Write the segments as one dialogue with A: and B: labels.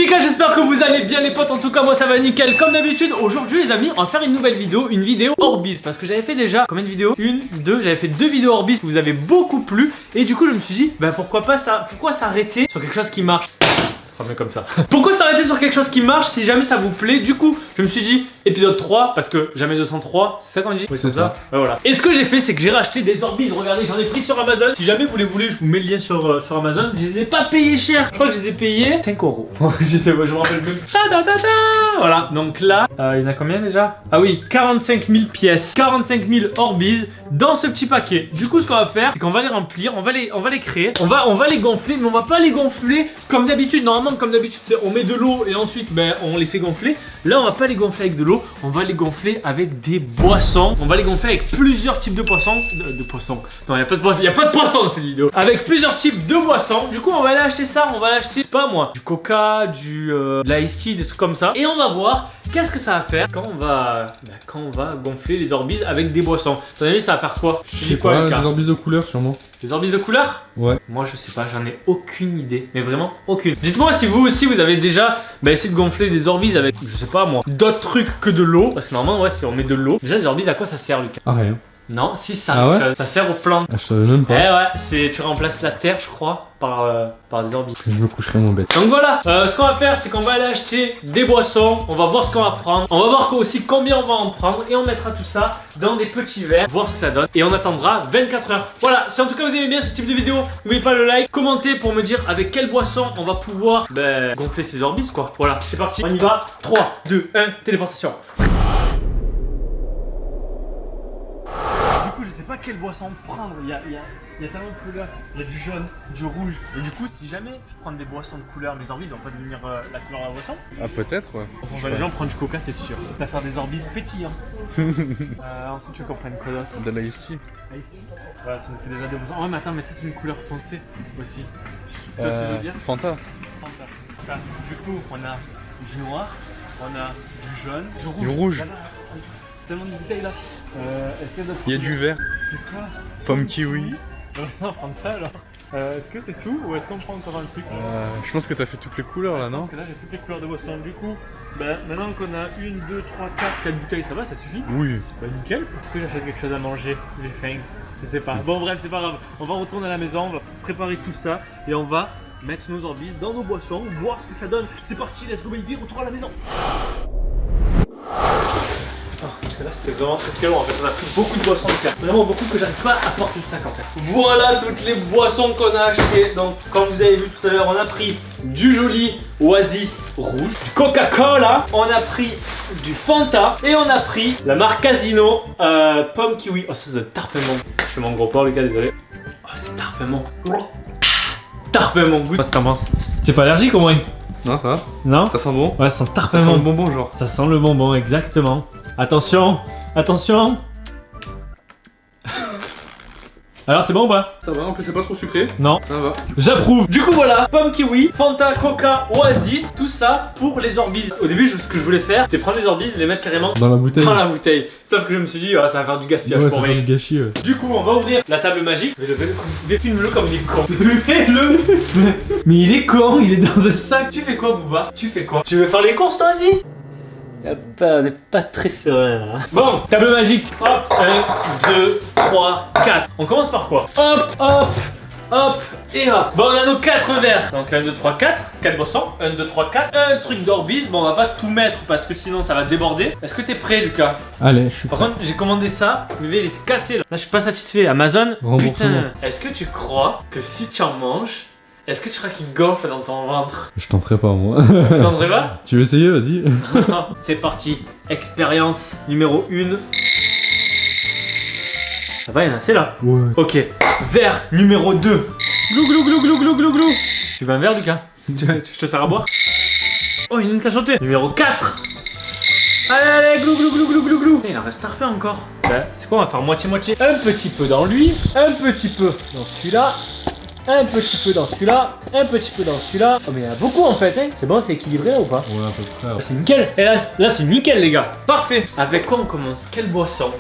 A: gars, j'espère que vous allez bien les potes. En tout cas moi ça va nickel comme d'habitude. Aujourd'hui les amis, on va faire une nouvelle vidéo, une vidéo Orbis. Parce que j'avais fait déjà combien de vidéos? J'avais fait 2 vidéos Orbis qui vous avez beaucoup plu. Et du coup je me suis dit, bah pourquoi s'arrêter sur quelque chose qui marche? Mieux comme ça. Pourquoi s'arrêter sur quelque chose qui marche si jamais ça vous plaît? Du coup, je me suis dit épisode 3 parce que jamais 203, c'est ça qu'on dit? Oui, c'est ça. Ouais, voilà. Et ce que j'ai fait, c'est que j'ai racheté des Orbis. Regardez, j'en ai pris sur Amazon. Si jamais vous les voulez, je vous mets le lien sur Amazon. Je les ai pas payés cher. Je crois que je les ai payés 5 euros. Je sais pas, je me rappelle plus. Voilà, donc là, il y en a combien déjà? Ah oui, 45 000 pièces, 45 000 Orbis dans ce petit paquet. Du coup, ce qu'on va faire, c'est qu'on va les remplir, on va les créer, on va les gonfler, mais on va pas les gonfler comme d'habitude. Normalement, comme d'habitude, on met de l'eau et ensuite, on les fait gonfler. Là, on va pas les gonfler avec de l'eau, on va les gonfler avec des boissons. On va les gonfler avec plusieurs types de poissons. De poissons. Non, il n'y a pas de poissons, il y a pas de poissons dans cette vidéo. Avec plusieurs types de boissons. Du coup, on va aller acheter ça, on va l'acheter, pas moi, du coca, de l'ice tea, des trucs comme ça. Et on va voir qu'est-ce que ça va faire quand on va gonfler les Orbis avec des boissons. Vous savez, ça va faire quoi?
B: Je sais pas, des Orbis de couleur sûrement.
A: Des Orbis de couleur?
B: Ouais.
A: Moi je sais pas, j'en ai aucune idée. Mais vraiment aucune. Dites-moi si vous aussi vous avez déjà essayé de gonfler des Orbis avec, je sais pas moi, d'autres trucs que de l'eau. Parce que normalement ouais, si on met de l'eau. Déjà les Orbis à quoi ça sert Lucas?
B: Ah rien.
A: Non, si ça,
B: ah ouais
A: ça sert aux plantes.
B: Ah, je savais même pas.
A: Eh ouais, tu remplaces la terre je crois par des Orbis.
B: Je me coucherai mon bête.
A: Donc voilà, ce qu'on va faire c'est qu'on va aller acheter des boissons. On va voir ce qu'on va prendre. On va voir aussi combien on va en prendre. Et on mettra tout ça dans des petits verres, voir ce que ça donne. Et on attendra 24 heures. Voilà, si en tout cas vous aimez bien ce type de vidéo, n'oubliez pas le like, commentez pour me dire avec quelle boisson on va pouvoir gonfler ces Orbis quoi. Voilà, c'est parti, on y va. 3, 2, 1, téléportation. Je sais pas quelle boisson prendre, il y a tellement de couleurs, il y a du jaune, du rouge. Et du coup, si jamais je prends des boissons de couleur, les Orbis ils vont pas devenir la couleur de la boisson.
B: Ah peut-être ouais.
A: On va déjà prendre du coca c'est sûr. Tu vas faire des Orbis pétillants. Ensuite tu veux qu'on prenne quoi d'autre?
B: De l'ice tea.
A: Voilà, ça nous fait déjà des boissons. Oh mais attends, mais ça c'est une couleur foncée aussi. Tu vois ce que je veux dire?
B: Fanta.
A: Fanta. Du coup on a du noir, on a du jaune,
B: du rouge.
A: Tellement de bouteilles là.
B: Il y a du vert.
A: C'est quoi?
B: Pomme kiwi.
A: On va prendre ça alors. Est-ce que c'est tout ou est-ce qu'on prend encore un truc?
B: Je pense que t'as fait toutes les couleurs là, non?
A: Parce que là j'ai toutes les couleurs de boisson. Du coup, maintenant qu'on a 1, 2, 3, 4 bouteilles, ça va, ça suffit?
B: Oui.
A: Nickel. Est-ce que j'achète quelque chose à manger? J'ai faim. Je sais pas. Bon bref, c'est pas grave. On va retourner à la maison, on va préparer tout ça et on va mettre nos Orbis dans nos boissons, voir ce que ça donne. C'est parti, let's go baby, retour à la maison. Parce que là c'était vraiment très long en fait, on a pris beaucoup de boissons de terre. Vraiment beaucoup que j'arrive pas à porter le sac en fait. Voilà toutes les boissons qu'on a achetées. Donc comme vous avez vu tout à l'heure, on a pris du joli Oasis rouge, du Coca-Cola, on a pris du Fanta et on a pris la marque Casino pomme kiwi. Oh ça c'est tarpement. Je fais mon gros porc Lucas, désolé. Oh c'est tarpement. Tarpement goût. Qu'est-ce que t'en penses? T'es pas allergique au moins?
B: Non ça va.
A: Non?
B: Ça sent bon?
A: Ouais ça sent tarpement.
B: Ça sent le bonbon genre.
A: Ça sent le bonbon exactement. Attention, attention. Alors c'est bon ou pas?
B: Ça va, en plus c'est pas trop sucré.
A: Non.
B: Ça va.
A: J'approuve. Du coup voilà, pomme kiwi, Fanta, Coca, Oasis, tout ça pour les Orbis. Au début ce que je voulais faire, c'est prendre les Orbis et les mettre carrément
B: dans la bouteille.
A: Dans la bouteille. Sauf que je me suis dit, ça va faire du gaspillage
B: ouais,
A: pour
B: moi.
A: moi.
B: Du gâchis.
A: Du coup on va ouvrir la table magique. Filme-le comme il est con. Filme-le. Mais il est con, il est dans un sac. Tu fais quoi Booba? Tu fais quoi? Tu veux faire les courses toi aussi? On n'est pas très serein là. Bon, table magique. Hop, 1, 2, 3, 4. On commence par quoi? Hop, hop, hop et hop. Bon, on a nos 4 verres. Donc 1, 2, 3, 4. 4 boissons. 1, 2, 3, 4. Un truc d'Orbis. Bon, on va pas tout mettre parce que sinon ça va déborder. Est-ce que t'es prêt, Lucas?
B: Allez, je suis
A: prêt.
B: prêt.
A: Par contre, j'ai commandé ça. Le verre il est cassé là. Là, je suis pas satisfait. Amazon. Putain. Est-ce que tu crois que si tu en manges, est-ce que tu crois qu'il gonfle dans ton ventre?
B: Je t'en ferai pas moi.
A: Tu t'en ferais pas?
B: Tu veux essayer? Vas-y.
A: C'est parti. Expérience numéro 1. Ça va, il y en a assez là?
B: Ouais.
A: Ok. Verre numéro 2. Glou glou glou glou glou glou glou. Tu veux un verre Lucas? Je te sers à boire? Oh, il y en a une qui a sauté. Numéro 4. Allez, allez, glou glou glou glou glou glou. Il en reste un peu encore. C'est quoi, on va faire moitié-moitié. Un petit peu dans lui, un petit peu dans celui-là. un petit peu dans celui-là, un petit peu dans celui-là. Oh mais il y en a beaucoup en fait, hein. C'est bon, c'est équilibré là ou pas?
B: Ouais, à peu près. Ouais.
A: C'est nickel. Et là c'est nickel les gars. Parfait. Avec quoi on commence? Quelle boisson?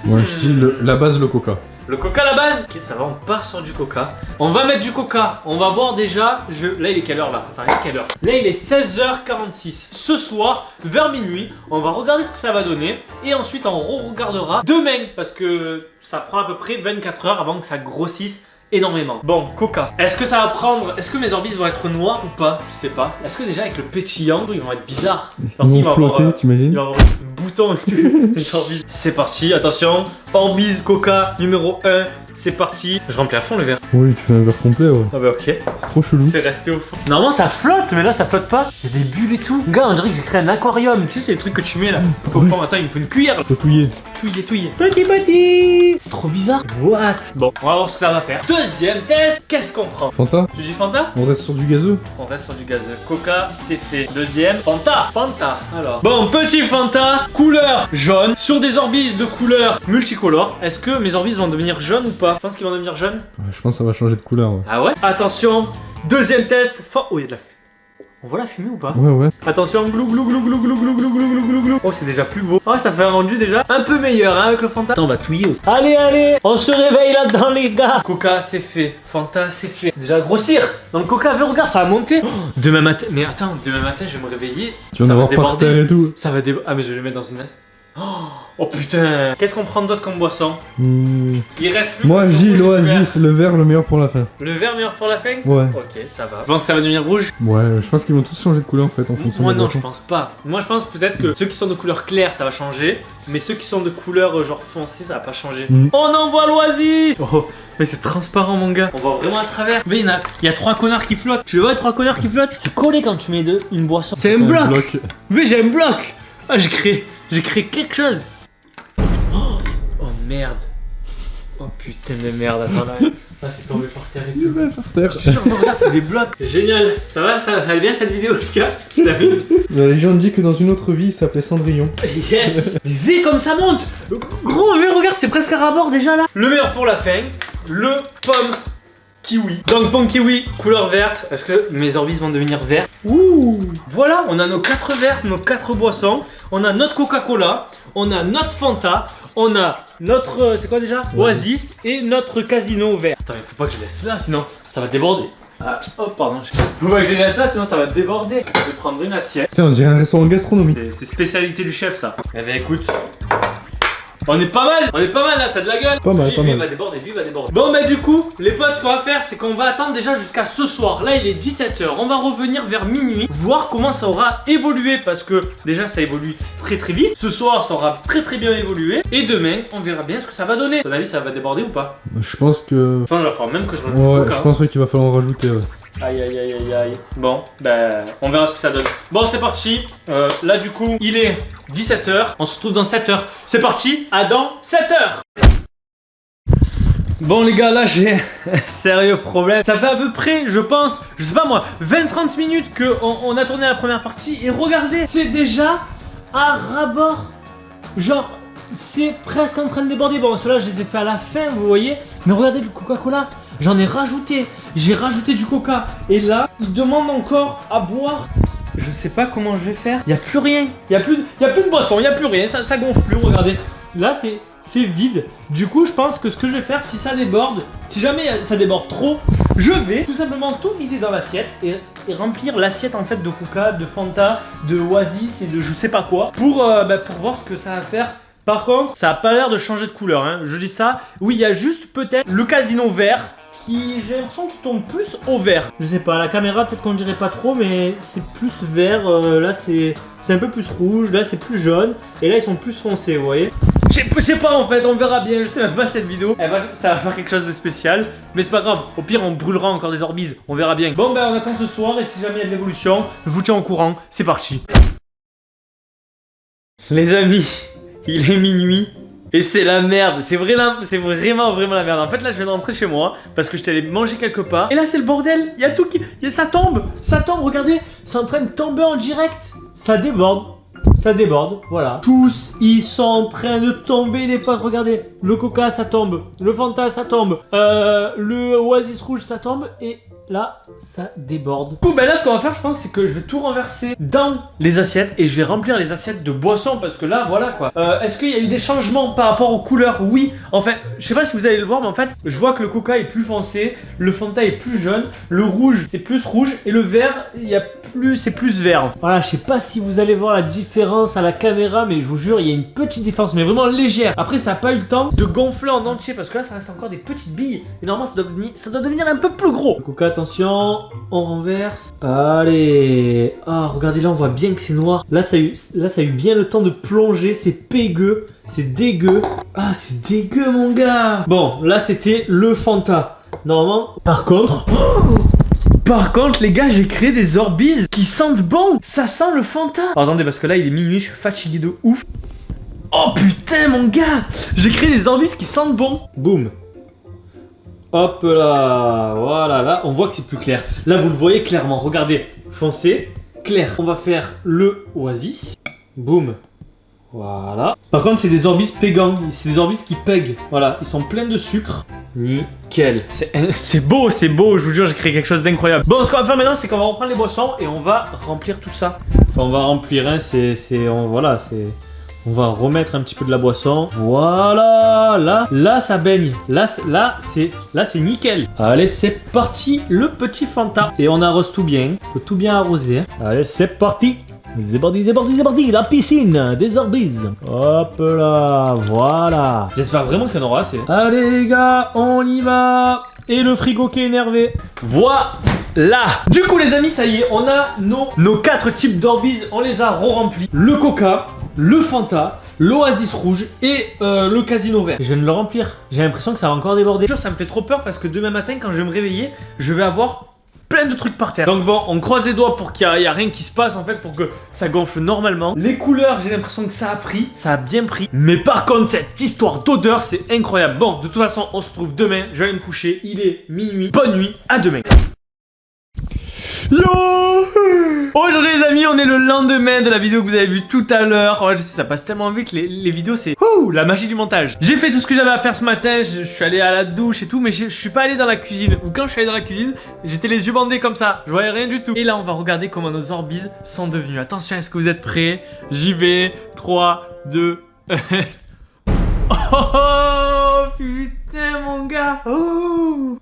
B: Moi, je dis la base, le coca.
A: Le coca à la base. Ok, ça va, on part sur du coca. On va mettre du coca. On va voir déjà. Là, il est quelle heure là? Attends, il est quelle heure? Là, il est 16h46. Ce soir, vers minuit, on va regarder ce que ça va donner. Et ensuite, on regardera demain. Parce que ça prend à peu près 24 heures avant que ça grossisse énormément. Bon, coca. Est-ce que ça va prendre. Est-ce que mes Orbis vont être noirs ou pas? Je sais pas. Est-ce que déjà, avec le pétillant, ils vont être bizarres?
B: Ils vont flotter, t'imagines?
A: Il va y avoir un bouton et tout. Les Orbis. C'est parti, attention. Orbis coca numéro 1. C'est parti. Je remplis à fond le verre.
B: Oui, tu fais un verre complet, ouais.
A: Ah bah ok.
B: C'est trop chelou.
A: C'est resté au fond. Normalement ça flotte, mais là ça flotte pas. Il y a des bulles et tout. Gars, on dirait que j'ai créé un aquarium. Tu sais, c'est les trucs que tu mets là. Au fond, attends, il me faut une cuillère.
B: Faut touiller.
A: Touiller. Petit. C'est trop bizarre. What? Bon, on va voir ce que ça va faire. Deuxième test. Qu'est-ce qu'on prend?
B: Fanta?
A: Tu dis Fanta?
B: On reste sur du gazeux?
A: On reste sur du gazeux. Coca, c'est fait. Deuxième, Fanta. Alors. Bon, petit Fanta, couleur jaune. Sur des Orbis de couleur multicolore. Est-ce que mes Orbis vont devenir jaunes ou pas? Je pense qu'ils vont devenir jaunes.
B: Ouais, je pense que ça va changer de couleur, ouais.
A: Ah ouais? Attention, deuxième test. Oh, il y a de la fumée. On voit la fumée ou pas?
B: Ouais.
A: Attention, glou glou glou glou glou glou glou glou glou glou glou. Oh, c'est déjà plus beau. Oh, ça fait un rendu déjà un peu meilleur hein, avec le Fanta. Attends, on va touiller aussi. Allez, on se réveille là-dedans les gars. Coca, c'est fait. Fanta, c'est fait. C'est déjà grossir. Donc Coca, regarde, ça va monter. Oh, demain matin, mais attends, demain matin, je vais me réveiller.
B: Tu vas en avoir par terre et tout.
A: Ça va déborder. Ah, mais je vais le mettre dans une... Oh putain. Qu'est-ce qu'on prend d'autre comme boisson? Il reste plus.
B: Moi, je dis l'Oasis, le vert, le meilleur pour la fin.
A: Le vert meilleur pour la fin?
B: Ouais.
A: Ok, ça va. Je pense que ça va devenir rouge.
B: Ouais, je pense qu'ils vont tous changer de couleur en fait en fonction
A: Moi
B: de la
A: non,
B: boisson.
A: je pense pas. Moi je pense peut-être que ceux qui sont de couleur claire ça va changer, mais ceux qui sont de couleur genre foncée ça va pas changer. On envoie l'Oasis. Oh, mais c'est transparent mon gars. On voit vraiment à travers. Mais il y a 3 connards qui flottent. Tu le vois les 3 connards qui flottent? C'est collé quand tu mets une boisson. C'est un bloc. Mais j'ai un bloc. Ah j'ai créé quelque chose. Oh merde. Oh putain de merde, attends là. Ah, c'est tombé par terre et tout.
B: Par terre.
A: Je te jure, regarde, c'est des blocs. Génial. Ça va, ça allait bien cette vidéo, les gars? Je t'amuse.
B: La légende dit que dans une autre vie, il s'appelait Cendrillon.
A: Yes. Mais V comme ça monte. Gros V, regarde, c'est presque à rabord déjà là. Le meilleur pour la fin, le pomme kiwi. Donc pomme kiwi, couleur verte. Est-ce que mes Orbis vont devenir verts? Ouh. Voilà, on a nos 4 verts, nos 4 boissons. On a notre Coca-Cola, on a notre Fanta, on a notre, c'est quoi déjà? Oasis et notre Casino vert. Attends, il faut pas que je laisse là, sinon ça va déborder. Ah, oh pardon, faut pas que je laisse là, sinon ça va déborder. Je vais prendre une assiette.
B: Tiens, on dirait un restaurant gastronomique.
A: C'est spécialité du chef ça. Eh ben écoute. On est pas mal là, ça a de la gueule.
B: Pas mal,
A: lui,
B: pas
A: lui,
B: mal.
A: va déborder, lui va déborder. Bon bah du coup, les potes, ce qu'on va faire, c'est qu'on va attendre déjà jusqu'à ce soir. Là il est 17h, on va revenir vers minuit, voir comment ça aura évolué. Parce que déjà ça évolue très très vite. Ce soir ça aura très très bien évolué. Et demain, on verra bien ce que ça va donner. À ton avis, ça va déborder ou pas?
B: Je pense que...
A: Enfin, il va falloir même que je rajoute
B: Ouais,
A: Coca,
B: je pense qu'il va falloir en rajouter, ouais.
A: Aïe aïe aïe aïe aïe. Bon, ben on verra ce que ça donne. Bon, c'est parti. Là du coup, il est 17h. On se retrouve dans 7h. C'est parti, à dans 7h. Bon les gars, là j'ai un sérieux problème. Ça fait à peu près, je pense, je sais pas moi, 20-30 minutes qu'on a tourné la première partie. Et regardez, c'est déjà à ras-bord. Genre, c'est presque en train de déborder. Bon, ceux-là, je les ai fait à la fin, vous voyez. Mais regardez le Coca-Cola. J'en ai rajouté. J'ai rajouté du Coca. Et là, ils demandent encore à boire. Je sais pas comment je vais faire. Il n'y a plus rien. Il n'y a plus de boisson. Il n'y a plus rien. Ça gonfle plus. Regardez. Là, c'est vide. Du coup, je pense que ce que je vais faire, si ça déborde, si jamais ça déborde trop, je vais tout simplement tout vider dans l'assiette et remplir l'assiette en fait de Coca, de Fanta, de Oasis et de je sais pas quoi pour voir ce que ça va faire. Par contre, ça a pas l'air de changer de couleur, hein. Je dis ça. Oui, il y a juste peut-être le Casino vert qui, j'ai l'impression qu'il tombe plus au vert. Je sais pas, à la caméra peut-être qu'on dirait pas trop, mais c'est plus vert. Là c'est un peu plus rouge, là c'est plus jaune et là ils sont plus foncés, vous voyez. Je sais pas en fait, on verra bien. Je sais même pas cette vidéo. Ça va faire quelque chose de spécial, mais c'est pas grave. Au pire, on brûlera encore des Orbis. On verra bien. Bon, ben on attend ce soir et si jamais il y a de l'évolution, je vous tiens au courant. C'est parti. Les amis, il est minuit. Et c'est la merde, c'est vraiment la merde. En fait là je viens de rentrer chez moi parce que je t'allais manger quelque part. Et là c'est le bordel, il y a tout qui... ça tombe, regardez. C'est en train de tomber en direct. Ça déborde, ça déborde, voilà. Tous, ils sont en train de tomber les potes, regardez. Le Coca, ça tombe. Le Fanta, ça tombe. Le Oasis rouge, ça tombe. Et là, ça déborde. Du coup, ben là, ce qu'on va faire, je pense, c'est que je vais tout renverser dans les assiettes et je vais remplir les assiettes de boissons parce que là, voilà quoi. Est-ce qu'il y a eu des changements par rapport aux couleurs? Oui. Enfin, je sais pas si vous allez le voir, mais en fait, je vois que le Coca est plus foncé, le Fanta est plus jaune, le rouge, c'est plus rouge et le vert, c'est plus vert. Voilà, je sais pas si vous allez voir la différence à la caméra, mais je vous jure, il y a une petite différence, mais vraiment légère. Après, ça n'a pas eu le temps de gonfler en entier parce que là, ça reste encore des petites billes. Et normalement, ça doit devenir un peu plus gros. Le Coca, attention, on renverse. Allez. Ah, regardez là, on voit bien que c'est noir. Là, ça a eu bien le temps de plonger. C'est pégueux. C'est dégueu. Ah, c'est dégueu, mon gars. Bon, là, c'était le Fanta. Normalement, par contre... Par contre, les gars, j'ai créé des Orbeez qui sentent bon. Ça sent le Fanta. Oh, attendez, parce que là, il est minuit, je suis fatigué de ouf. Oh putain, mon gars, j'ai créé des Orbeez qui sentent bon. Boum. Hop là, voilà, là, on voit que c'est plus clair. Là, vous le voyez clairement. Regardez, foncé, clair. On va faire le Oasis. Boum. Voilà. Par contre, c'est des Orbeez pégants. C'est des Orbeez qui pèguent. Voilà, ils sont pleins de sucre. Nickel. C'est beau, je vous jure, j'ai créé quelque chose d'incroyable. Bon, ce qu'on va faire maintenant, c'est qu'on va reprendre les boissons et on va remplir tout ça. Enfin, on va remplir, hein, on va remettre un petit peu de la boisson. Voilà, là ça baigne. Là c'est nickel. Allez, c'est parti, le petit Fanta. Et on arrose tout bien. Faut tout bien arroser. Hein. Allez, c'est parti. C'est parti, la piscine des Orbeez. Hop là, voilà. J'espère vraiment qu'il y en aura assez. Allez les gars, on y va. Et le frigo qui est énervé. Voilà. Du coup les amis, ça y est, on a nos 4 types d'Orbeez. On les a re-remplis. Le Coca, le Fanta, l'Oasis rouge et le Casino vert. Je viens de le remplir. J'ai l'impression que ça va encore déborder. Ça me fait trop peur parce que demain matin, quand je vais me réveiller, je vais avoir plein de trucs par terre. Donc bon, on croise les doigts pour qu'il y a rien qui se passe en fait, pour que ça gonfle normalement. Les couleurs, j'ai l'impression que ça a bien pris. Mais par contre, cette histoire d'odeur, c'est incroyable. Bon, de toute façon, on se retrouve demain. Je vais aller me coucher. Il est minuit. Bonne nuit. À demain. Yo! Aujourd'hui les amis, on est le lendemain de la vidéo que vous avez vue tout à l'heure. Ouais, je sais, ça passe tellement vite, les vidéos, c'est la magie du montage. J'ai fait tout ce que j'avais à faire ce matin, je suis allé à la douche et tout, mais je suis pas allé dans la cuisine. Ou quand je suis allé dans la cuisine, j'étais les yeux bandés comme ça, je voyais rien du tout. Et là, on va regarder comment nos Orbeez sont devenus. Attention, est-ce que vous êtes prêts? J'y vais, 3, 2... Oh putain mon gars,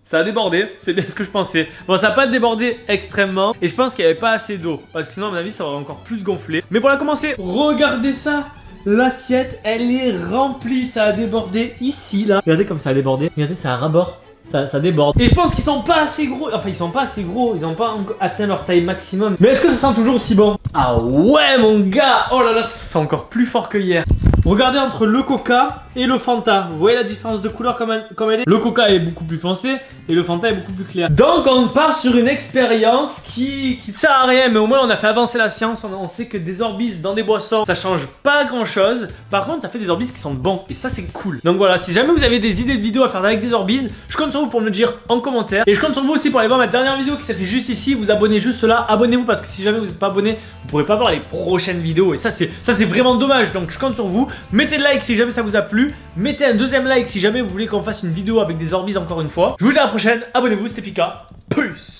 A: ça a débordé, c'est bien ce que je pensais. Bon, ça n'a pas débordé extrêmement et je pense qu'il n'y avait pas assez d'eau parce que sinon à mon avis ça aurait encore plus gonflé. Mais voilà comment c'est. Regardez ça, l'assiette elle est remplie, ça a débordé ici là. Regardez comme ça a débordé, regardez ça a rabord. Ça déborde. Et je pense qu'ils sont pas assez gros. Enfin, ils sont pas assez gros. Ils ont pas atteint leur taille maximum. Mais est-ce que ça sent toujours aussi bon? Ah ouais, mon gars. Oh là là, ça sent encore plus fort que hier. Regardez entre le Coca et le Fanta. Vous voyez la différence de couleur comme elle est? Le Coca est beaucoup plus foncé et le Fanta est beaucoup plus clair. Donc on part sur une expérience qui ne sert à rien. Mais au moins on a fait avancer la science. On sait que des Orbeez dans des boissons, ça change pas grand chose. Par contre, ça fait des Orbeez qui sentent bon. Et ça, c'est cool. Donc voilà, si jamais vous avez des idées de vidéos à faire avec des Orbeez, je compte sur vous pour me le dire en commentaire. Et je compte sur vous aussi pour aller voir ma dernière vidéo qui s'est fait juste ici. Vous abonnez juste là. Abonnez-vous parce que si jamais vous n'êtes pas abonné, vous pourrez pas voir les prochaines vidéos. Et ça, c'est vraiment dommage. Donc je compte sur vous. Mettez le like si jamais ça vous a plu. Mettez un deuxième like si jamais vous voulez qu'on fasse une vidéo avec des Orbeez encore une fois. Je vous dis à la prochaine. Abonnez-vous, c'était Pika. Peace.